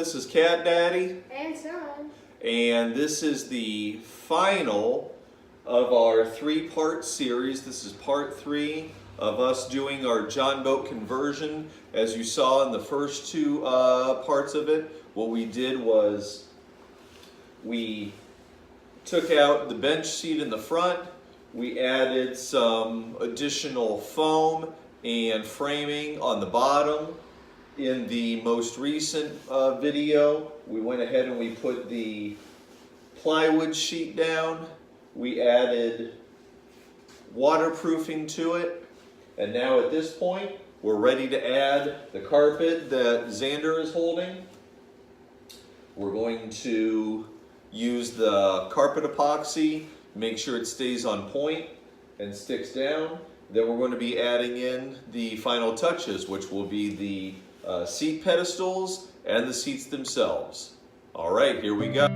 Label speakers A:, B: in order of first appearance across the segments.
A: this is Cat Daddy.
B: And Son.
A: And this is the final of our three-part series. This is part 3 of us doing our John boat conversion. As you saw in the first two parts of it, what we did was we took out the bench seat in the front. We added some additional foam and framing on the bottom. In the most recent video, we went ahead and we put the plywood sheet down. We added waterproofing to it. And now at this point, we're ready to add the carpet that Xander is holding. We're going to use the carpet epoxy, make sure it stays on point and sticks down. Then we're going to be adding in the final touches, which will be the seat pedestals and the seats themselves. All right, here we go.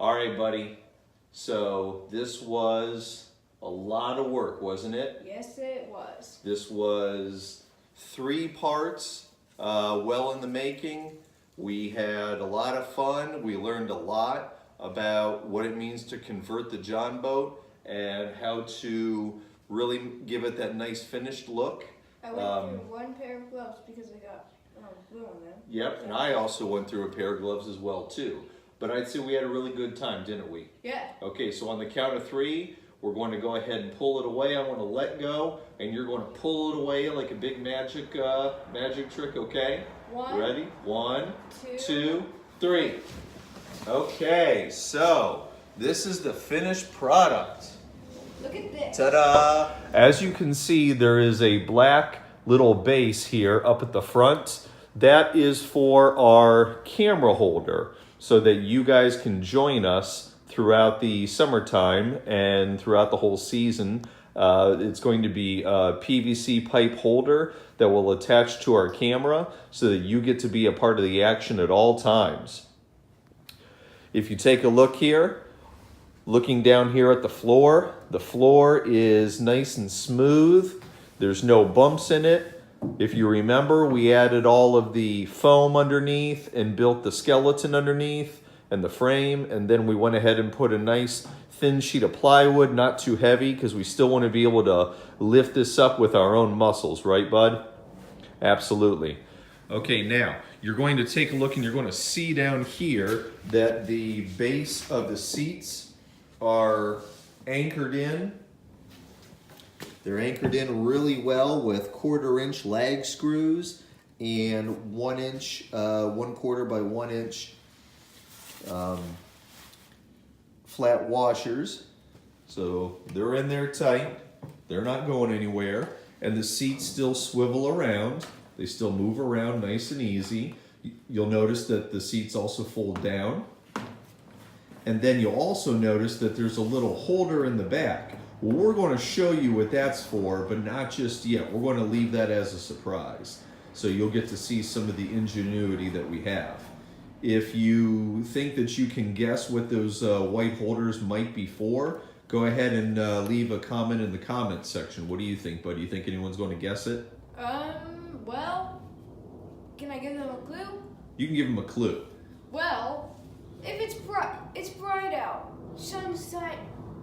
A: All right, buddy. So this was a lot of work, wasn't it?
B: Yes, it was.
A: This was 3 parts, well in the making. We had a lot of fun. We learned a lot about what it means to convert the John boat and how to really give it that nice finished look.
B: I went through 1 pair of gloves because I got glue on them.
A: Yep, and I also went through a pair of gloves as well too. But I'd say we had a really good time, didn't we?
B: Yeah.
A: Okay, so on the count of 3, We're going to go ahead and pull it away. I'm going to let go, and you're going to pull it away like a big magic trick, okay? Ready? 1, 2, 3. Okay, so this is the finished product.
B: Look at this.
A: Ta-da! As you can see, there is a black little base here up at the front. That is for our camera holder so that you guys can join us throughout the summertime and throughout the whole season. It's going to be a PVC pipe holder that will attach to our camera so that you get to be a part of the action at all times. If you take a look here, looking down here at the floor is nice and smooth. There's no bumps in it. If you remember, we added all of the foam underneath and built the skeleton underneath and the frame, and then we went ahead and put a nice thin sheet of plywood, not too heavy, because we still want to be able to lift this up with our own muscles, right, bud? Absolutely. Okay, now you're going to take a look and you're going to see down here that the base of the seats are anchored in. They're anchored in really well with 1/4-inch lag screws and 1-inch, 1/4 by 1-inch flat washers. So they're in there tight. They're not going anywhere. And the seats still swivel around. They still move around nice and easy. You'll notice that the seats also fold down. And then you'll also notice that there's a little holder in the back. Well, we're going to show you what that's for, but not just yet. We're going to leave that as a surprise. So you'll get to see some of the ingenuity that we have. If you think that you can guess what those white holders might be for, go ahead and leave a comment in the comment section. What do you think, bud? Do you think anyone's going to guess it?
B: Well, can I give them a clue?
A: You can give them a clue.
B: Well, if it's bright out. The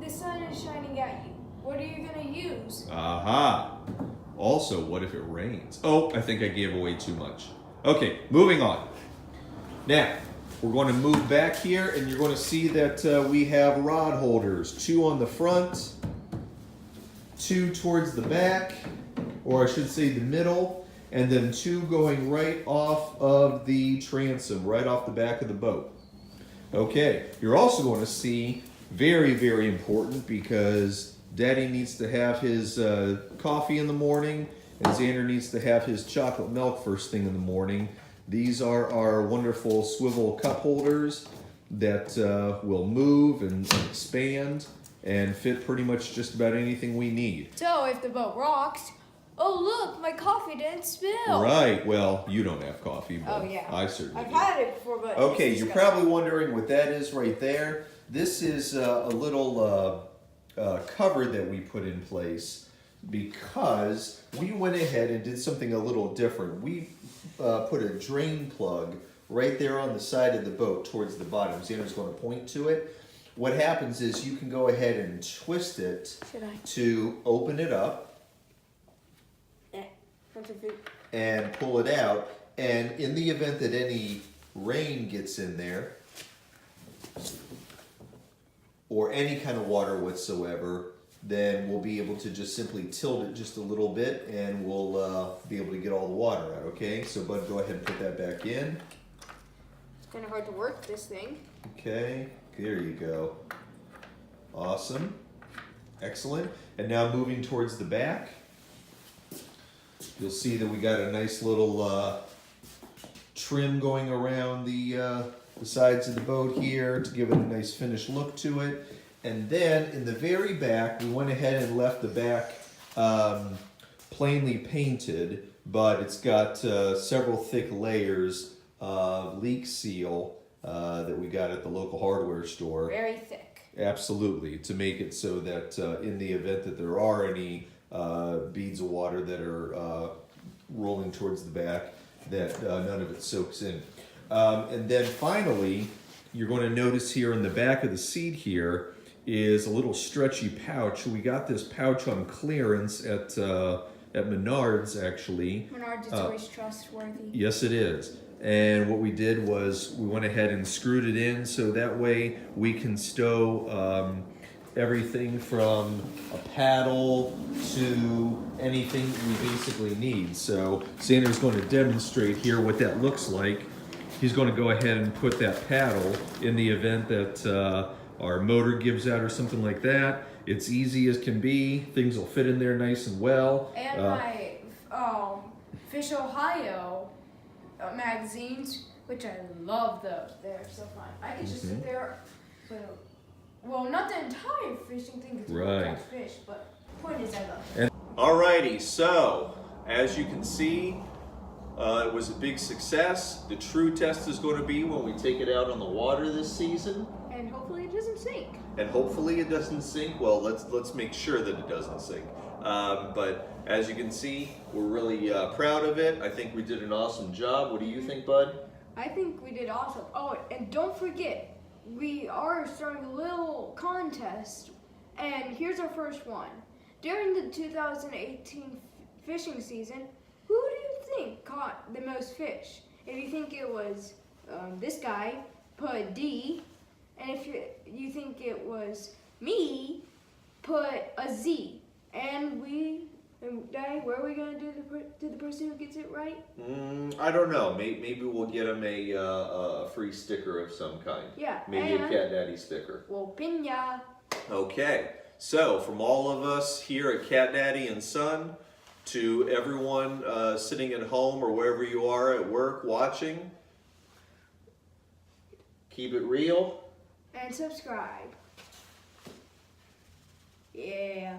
B: sun is shining at you. What are you gonna use?
A: Aha. Also, what if it rains? Oh, I think I gave away too much. Okay, moving on. Now, we're going to move back here, and you're going to see that we have rod holders. 2 on the front, 2 towards the back, or I should say the middle, and then 2 going right off of the transom, right off the back of the boat. Okay, you're also going to see, very, very important, because Daddy needs to have his coffee in the morning, and Xander needs to have his chocolate milk first thing in the morning. These are our wonderful swivel cup holders that will move and expand and fit pretty much just about anything we need.
B: So if the boat rocks, oh look, my coffee didn't spill.
A: Right, well, you don't have coffee, but
B: oh, yeah.
A: I certainly
B: I've
A: do.
B: had it before, but
A: okay, you're probably wondering what that is right there. This is a little cover that we put in place because we went ahead and did something a little different. We put a drain plug right there on the side of the boat towards the bottom. Xander's going to point to it. What happens is you can go ahead and twist it to open it up and pull it out. And in the event that any rain gets in there, or any kind of water whatsoever, then we'll be able to just simply tilt it just a little bit and we'll be able to get all the water out, okay? So Bud, go ahead and put that back in.
B: It's kind of hard to work this thing.
A: Okay, there you go. Awesome. Excellent. And now moving towards the back, you'll see that we got a nice little trim going around the sides of the boat here to give it a nice finished look to it. And then in the very back, we went ahead and left the back plainly painted, but it's got several thick layers of leak seal that we got at the local hardware store.
B: Very thick.
A: Absolutely, to make it so that in the event that there are any beads of water that are rolling towards the back, that none of it soaks in. And then finally, you're going to notice here in the back of the seat here is a little stretchy pouch. We got this pouch on clearance at Menards, actually.
B: Menards is always trustworthy.
A: Yes, it is. And what we did was we went ahead and screwed it in so that way we can stow everything from a paddle to anything we basically need. So Xander's going to demonstrate here what that looks like. He's going to go ahead and put that paddle in the event that our motor gives out or something like that. It's easy as can be. Things will fit in there nice and well.
B: And my Fish Ohio magazines, which I love those. They're so fun. I can just sit there for, well, not the entire fishing thing because you don't catch fish, but the point is I love it.
A: Alrighty, so as you can see, it was a big success. The true test is going to be when we take it out on the water this season.
B: And hopefully it doesn't sink.
A: And hopefully it doesn't sink. Well, let's make sure that it doesn't sink. But as you can see, we're really proud of it. I think we did an awesome job. What do you think, Bud?
B: I think we did awesome. Oh, and don't forget, we are starting a little contest. And here's our first one. During the 2018 fishing season, who do you think caught the most fish? If you think it was this guy, put D. And if you think it was me, put a Z. And Daddy, where are we going to do the person who gets it right?
A: I don't know. Maybe we'll get him a free sticker of some kind.
B: Yeah.
A: Maybe a Cat Daddy sticker.
B: Well, pinya.
A: Okay. So from all of us here at Cat Daddy and Son, to everyone sitting at home or wherever you are at work watching, keep it real.
B: And subscribe. Yeah.